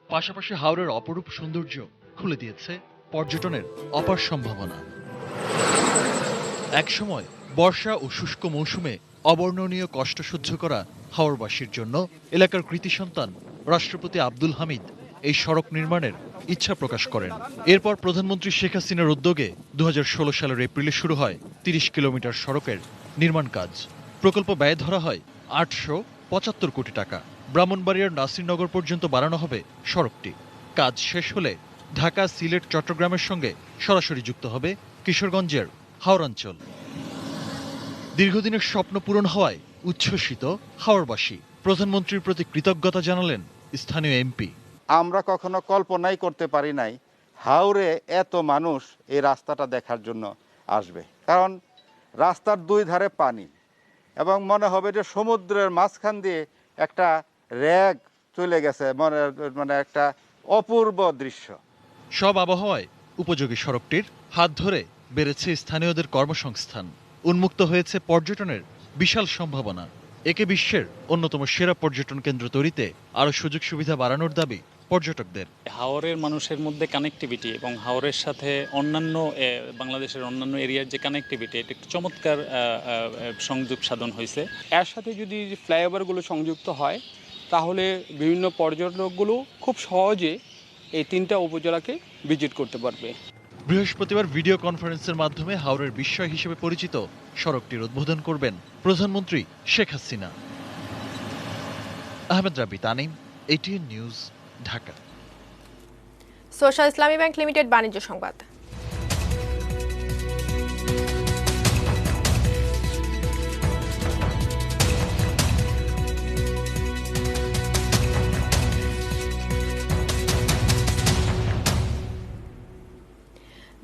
পাশাপাশি হাওরের অপরূপ সৌন্দর্য খুলে দিয়েছে পর্যটনের অপার সম্ভাবনা। একসময় বর্ষা ও শুষ্ক মৌসুমে অবর্ণনীয় কষ্ট সহ্য করা হাওরবাসীর জন্য এলাকার কৃতি সন্তান রাষ্ট্রপতি আব্দুল হামিদ এই সড়ক নির্মাণের ইচ্ছা প্রকাশ করেন। এরপর প্রধানমন্ত্রী শেখ হাসিনার উদ্যোগে 2016 সালের এপ্রিলে শুরু হয় 30 কিলোমিটার সড়কের নির্মাণ কাজ। প্রকল্প ব্যয় ধরা হয় 875 কোটি টাকা। ব্রাহ্মণবাড়িয়ার নাসিরনগর পর্যন্ত বাড়ানো হবে সড়কটি। কাজ শেষ হলে ঢাকা, সিলেট, চট্টগ্রামের সঙ্গে সরাসরি যুক্ত হবে কিশোরগঞ্জের হাওড়াঞ্চল। দীর্ঘদিনের স্বপ্ন পূরণ হওয়ায় উচ্ছ্বসিত হাওরবাসী। প্রধানমন্ত্রীর প্রতি কৃতজ্ঞতা জানালেন স্থানীয় এমপি। আমরা কখনো কল্পনাই করতে পারি নাই হাওরে এত মানুষ এই রাস্তাটা দেখার জন্য আসবে, কারণ রাস্তার 2 ধারে পানি এবং মনে হবে যে সমুদ্রের মাঝখান দিয়ে একটা রেগ চলে গেছে, মানে একটা অপূর্ব দৃশ্য। সব আবহাওয়ায় উপযোগী সড়কটির হাত ধরে বেড়েছে স্থানীয়দের কর্মসংস্থান, উন্মুক্ত হয়েছে পর্যটনের বিশাল সম্ভাবনা। একে বিশ্বের অন্যতম সেরা পর্যটন কেন্দ্র তৈরিতে আরও সুযোগ সুবিধা বাড়ানোর দাবি পর্যটকদের। হাওরের মানুষের মধ্যে কানেক্টিভিটি এবং হাওরের সাথে অন্যান্য বাংলাদেশের অন্যান্য এরিয়ার যে কানেক্টিভিটি, এটা একটু চমৎকার সংযোগ সাধন হয়েছে। এর সাথে যদি ফ্লাইওভারগুলো সংযুক্ত হয় তাহলে বিভিন্ন পর্যটকগুলো খুব সহজে এই 3টা উপজেলাকে ভিজিট করতে পারবে। বৃহস্পতিবার ভিডিও কনফারেন্সের মাধ্যমে হাওরের বিস্ময় হিসেবে পরিচিত সড়কটির উদ্বোধন করবেন প্রধানমন্ত্রী শেখ হাসিনা। আহমেদ রাবি Tanim, ATN news, Dhaka. Social ইসলামী ব্যাংক লিমিটেড বাণিজ্য সংবাদ।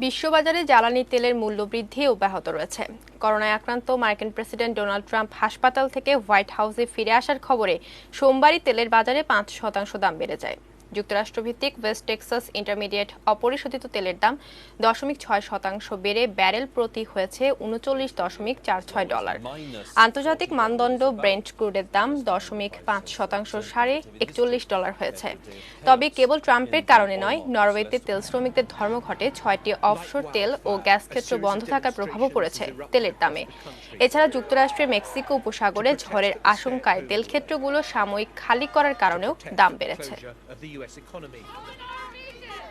বিশ্ববাজারে জ্বালানি তেলের মূল্য বৃদ্ধি অব্যাহত রয়েছে। করোনায় আক্রান্ত মার্কিন প্রেসিডেন্ট ডোনাল্ড ট্রাম্প হাসপাতাল থেকে হোয়াইট হাউসে ফিরে আসার খবরে সোমবারই তেলের বাজারে 5% দাম বেড়ে যায়। যুক্তরাষ্ট্রভিত্তিক ওয়েস্ট টেক্সাস ইন্টারমিডিয়েট অপরিশোধিত তেলের দাম 0.6% বেড়ে ব্যারেল প্রতি হয়েছে $39.46। আন্তর্জাতিক মানদণ্ড ব্রেন্ট ক্রুডের দাম 0.5% সাড়ে $41 হয়েছে। তবে কেবল ট্রাম্পের কারণে নয়, নরওয়েতে তেল শ্রমিকদের ধর্মঘটে 6টি অফশোর তেল ও গ্যাস ক্ষেত্র বন্ধ থাকার প্রভাবও পড়েছে তেলের দামে। এছাড়া যুক্তরাষ্ট্রের মেক্সিকো উপসাগরে ঝড়ের আশঙ্কায় তেল ক্ষেত্রগুলো সাময়িক খালি করার কারণেও দাম বেড়েছে। Economy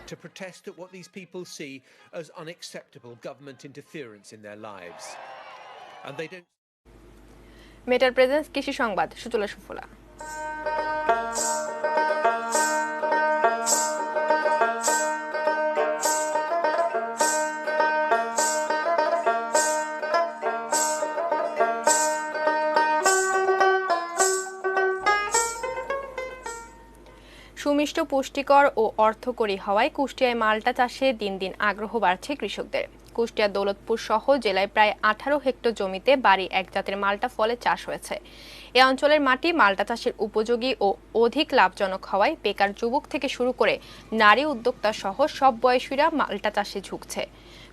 to protest at what these people see as unacceptable government interference in their lives, and they don't. Matter presence কৃষি সংবাদ, সুজলা সুফলা। সুমিষ্ট, পুষ্টিকর ও অর্থকরী হওয়ায় কুষ্টিয়ায় মাল্টা চাষে দিন দিন আগ্রহ বাড়ছে কৃষকদের। কুষ্টিয়ার দৌলতপুর সহ জেলায় প্রায় 18 হেক্টর জমিতে বাড়ি এক জাতের মাল্টা ফলে চাষ হয়েছে। এ অঞ্চলের মাটি মাল্টা চাষের উপযোগী ও অধিক লাভজনক হওয়ায় বেকার যুবক থেকে শুরু করে নারী উদ্যোক্তা সহ সব বয়সীরা মাল্টা চাষে ঝুঁকছে।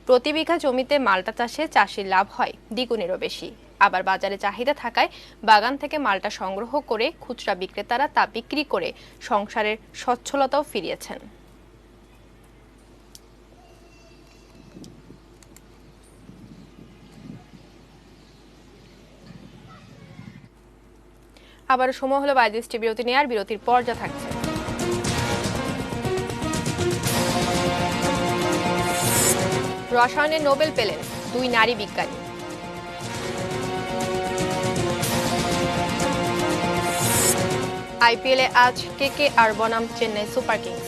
প্রতি বিঘা জমিতে মাল্টা চাষে চাষির লাভ হয় দ্বিগুণেরও বেশি। আবার বাজারে চাহিদা থাকায় বাগান থেকে মাল্টা সংগ্রহ করে খুচরা বিক্রেতারা তা বিক্রি করে সংসারের সচ্ছলতাও ফিরিয়েছেন। আবার সময় হলো 22টি বিরতি নেওয়ার। বিরতির পর যা থাকছে: রসায়নে নোবেল পেলেন 2 নারী বিজ্ঞানী। আইপিএলে আজ কেকেআর বনাম চেন্নাই সুপার কিংস।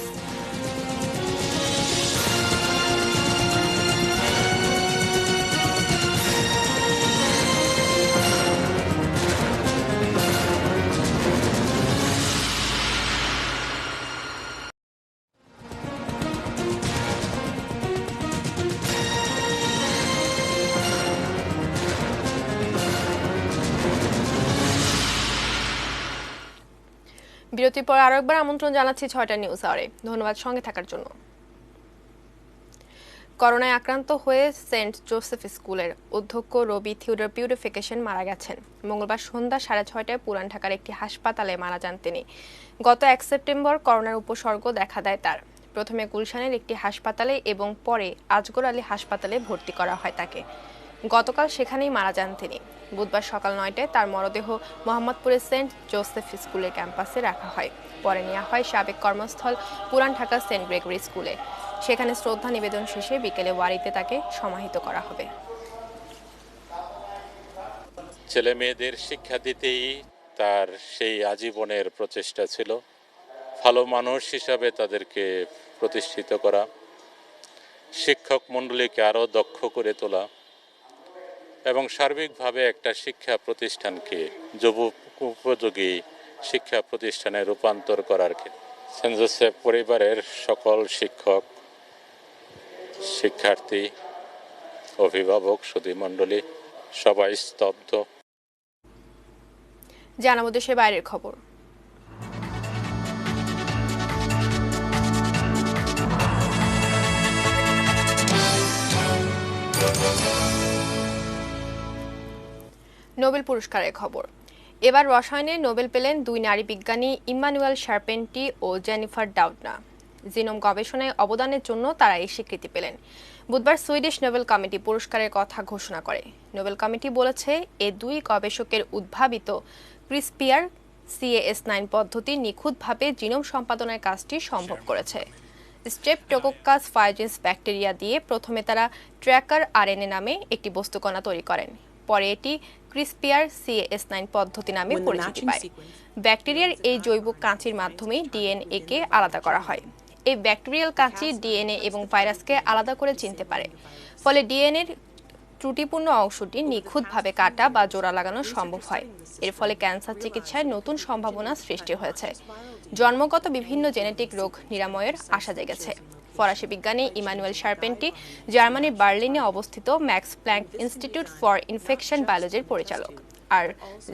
বিরতির পর আরো একবার আমন্ত্রণ জানাচ্ছি 6টা নিউজ আওয়ারে। ধন্যবাদ সঙ্গে থাকার জন্য। করোনায় আক্রান্ত হয়ে সেন্ট জোসেফ স্কুলের অধ্যক্ষ রবি থিওডর পিউরিফিকেশন মারা গেছেন। মঙ্গলবার সন্ধ্যা 6:30টায় পুরান ঢাকার একটি হাসপাতালে মারা যান তিনি। গত 1 সেপ্টেম্বর করোনার উপসর্গ দেখা দেয় তার। প্রথমে গুলশানের একটি হাসপাতালে এবং পরে আজগর আলী হাসপাতালে ভর্তি করা হয় তাকে। গতকাল সেখানেই মারা যান তিনি। বুধবার সকাল 9টায় তার মরদেহ মোহাম্মদপুরের সেন্ট জোসেফ স্কুলের ক্যাম্পাসে রাখা হয়। পরে নেওয়া হয় সাবেক কর্মস্থল পুরান ঢাকা সেন্ট গ্রেগরি স্কুলে। সেখানে শ্রদ্ধা নিবেদন শেষে বিকেলে ওয়ারিতে তাকে সমাহিত করা হবে। ছেলে মেয়েদের শিক্ষা দিতেই তার সেই আজীবনের প্রচেষ্টা ছিল। ভালো মানুষ হিসাবে তাদেরকে প্রতিষ্ঠিত করা, শিক্ষক মণ্ডলীকে আরও দক্ষ করে তোলা এবং সার্বিকভাবে একটা শিক্ষা প্রতিষ্ঠানকে উপযোগী শিক্ষা প্রতিষ্ঠানে রূপান্তর করার ক্ষেত্রে সেন্ট জোসেফ পরিবারের সকল শিক্ষক, শিক্ষার্থী, অভিভাবক, সুধীমণ্ডলী সবাই স্তব্ধ। জানাবো দেশের বাইরের খবর। নোবেল পুরস্কারের খবর। এবার রসায়নে নোবেল পেলেন দুই নারী বিজ্ঞানী ইম্মানুয়েল শারপেন্টি ও জেনিফার ডাউডনা। জিনোম গবেষণায় অবদানের জন্য তারা এই স্বীকৃতি পেলেন। বুধবার সুইডিশ নোবেল কমিটি পুরস্কারের কথা ঘোষণা করে। নোবেল কমিটি বলেছে, এ দুই গবেষকের উদ্ভাবিত ক্রিসপিয়ার CAS9 পদ্ধতি নিখুঁতভাবে জিনোম সম্পাদনের কাজটি সম্ভব করেছে। স্ট্রেপটোকোকাস ফাইজিন্স ব্যাকটেরিয়া দিয়ে প্রথমে তারা ট্র্যাকার RNA নামে একটি বস্তুকণা তৈরি করেন। পরে এটি ক্রিসপিয়ার CAS9 পদ্ধতি নামে পরিচিতি পায়। ব্যাকটেরিয়ার এই জৈব কাঁচির মাধ্যমে DNA কে আলাদা করা হয়। এই ব্যাকটেরিয়াল কাঁচি DNA এবং ভাইরাসকে আলাদা করে চিনতে পারে। ফলে DNA-র ত্রুটিপূর্ণ অংশটি নিখুঁতভাবে কাটা বা জোড়া লাগানো সম্ভব হয়। এর ফলে ক্যান্সার চিকিৎসায় নতুন সম্ভাবনা সৃষ্টি হয়েছে। জন্মগত বিভিন্ন জেনেটিক রোগ নিরাময়ের আশা জেগেছে। ফরাসি বিজ্ঞানী ইমানুয়েল শারপেন্টি জার্মানির বার্লিনে অবস্থিত Max Planck institute for infection বায়োলজির পরিচালক, আর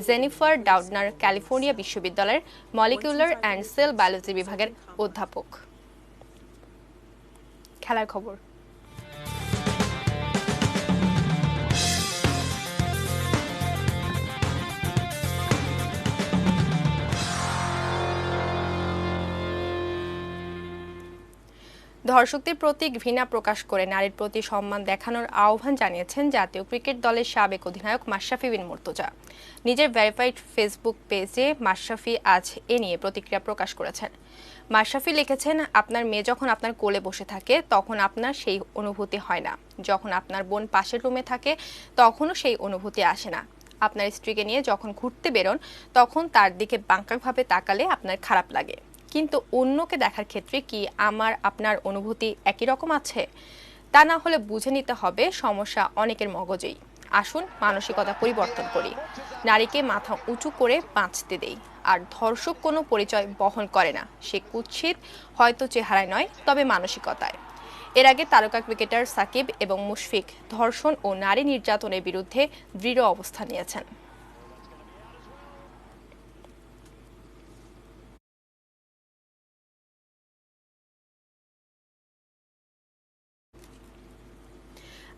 জেনিফার ডাউডনার ক্যালিফোর্নিয়া বিশ্ববিদ্যালয়ের মলিকিউলার অ্যান্ড সেল বায়োলজি বিভাগের অধ্যাপক। খেলার খবর। ধর্ষকদের প্রতি ঘৃণা প্রকাশ করে নারীর প্রতি সম্মান দেখানোর আহ্বান জানিয়েছেন জাতীয় ক্রিকেট দলের সাবেক অধিনায়ক মাশরাফি বিন মুর্তজা। নিজের ভেরিফাইড ফেসবুক পেজে মাশরাফি আজ এ নিয়ে প্রতিক্রিয়া প্রকাশ করেছেন। মাশরাফি লিখেছেন, আপনার মেয়ে যখন আপনার কোলে বসে থাকে তখন আপনার সেই অনুভূতি হয় না। যখন আপনার বোন পাশের রুমে থাকে তখনও সেই অনুভূতি আসে না। আপনার স্ত্রীকে নিয়ে যখন ঘুরতে বেরোন তখন তার দিকে বাঁকাভাবে তাকালে আপনার খারাপ লাগে। কিন্তু অন্যকে দেখার ক্ষেত্রে কি আপনার অনুভূতি একই রকম আছে? তা না হলে বুঝে নিতে হবে সমস্যা অনেকের মগজেই। আসুন মানসিকতা পরিবর্তন করি, নারীকে মাথা উঁচু করে বাঁচতে দেই। আর ধর্ষক কোনো পরিচয় বহন করে না, সে কুৎসিত, হয়তো চেহারায় নয় তবে মানসিকতায়। এর আগে তারকা ক্রিকেটার সাকিব এবং মুশফিক ধর্ষণ ও নারী নির্যাতনের বিরুদ্ধে দৃঢ় অবস্থান নিয়েছেন।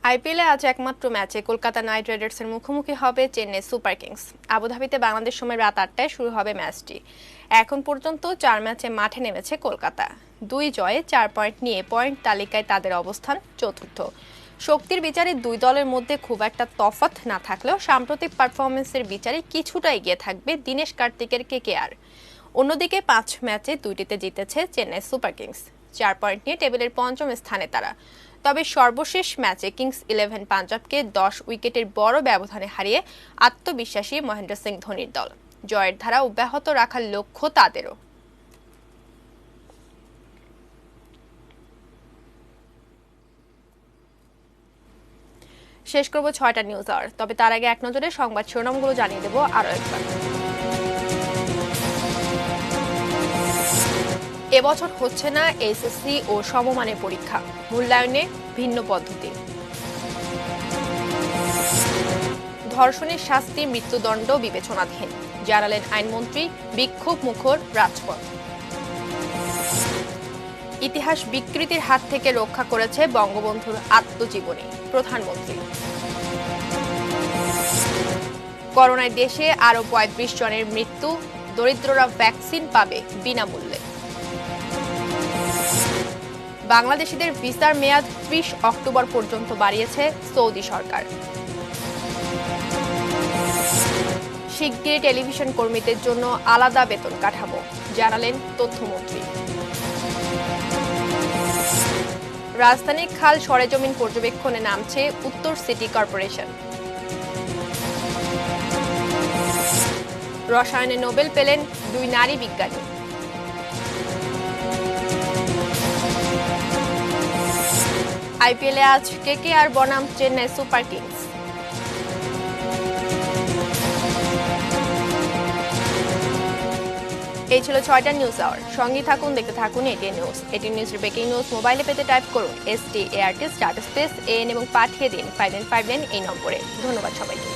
আইপিএলে আজ একমাত্র ম্যাচে কলকাতা নাইট রাইডার্সের মুখোমুখি হবে চেন্নাই সুপার কিংস। আবুধাবিতে বাংলাদেশ সময় রাত 8টায় শুরু হবে ম্যাচটি। এখন পর্যন্ত 4 ম্যাচে মাঠে নেমেছে কলকাতা। 2 জয়ে 4 পয়েন্ট নিয়ে পয়েন্ট তালিকায় তাদের অবস্থান চতুর্থ। শক্তির বিচারে দুই দলের মধ্যে খুব একটা তফাৎ না থাকলেও সাম্প্রতিক পারফরমেন্সের বিচারে কিছুটা এগিয়ে থাকবে দিনেশ কার্তিকের KKR। অন্যদিকে 5 ম্যাচে 2টিতে জিতেছে চেন্নাই সুপার কিংস। 4 পয়েন্ট নিয়ে টেবিলের 5ম স্থানে তারা। তবে সর্বশেষ ম্যাচে কিংস 11 পাঞ্জাবকে 10 উইকেটের বড় ব্যবধানে হারিয়ে আত্মবিশ্বাসী মহেন্দ্র সিং ধোনির দল। জয়ের ধারা অব্যাহত রাখার লক্ষ্য তাদেরও। শেষ করব 6টা নিউজ আওয়ার। তবে তার আগে এক নজরে সংবাদ শিরোনামগুলো জানিয়ে দেব আরও একবার। এবছর হচ্ছে না SSC ও সমমানের পরীক্ষা, মূল্যায়নে ভিন্ন পদ্ধতি। ধর্ষণের শাস্তি মৃত্যুদণ্ড বিবেচনাধীন, জানালেন আইনমন্ত্রী। বিক্ষোভ মুখর রাজপথ। ইতিহাস বিকৃতির হাত থেকে রক্ষা করেছে বঙ্গবন্ধুর আত্মজীবনী, প্রধানমন্ত্রী। করোনায় দেশে আরও 35 জনের মৃত্যু, দরিদ্ররা ভ্যাকসিন পাবে বিনামূল্যে। বাংলাদেশিদের ভিসার মেয়াদ 30 অক্টোবর পর্যন্ত বাড়িয়েছে সৌদি সরকার। শিগগিরই টেলিভিশন কর্মীদের জন্য আলাদা বেতন কাঠামো, জানালেন তথ্যমন্ত্রী। রাজধানীর খাল সরেজমিন পর্যবেক্ষণে নামছে উত্তর সিটি কর্পোরেশন। রসায়নে নোবেল পেলেন 2 নারী বিজ্ঞানী। আইপিএলে আজ KKR বনাম চেন্নাই সুপার কিংস। এই ছিল 6টা নিউজ আওয়ার। সঙ্গে থাকুন, দেখতে থাকুন ATN নিউজ। ATN নিউজের ব্রেকিং নিউজ মোবাইলে পেতে টাইপ করুন START স্টার্ট স্পেস AN এবং পাঠিয়ে দিন 5959 এই নম্বরে। ধন্যবাদ সবাইকে।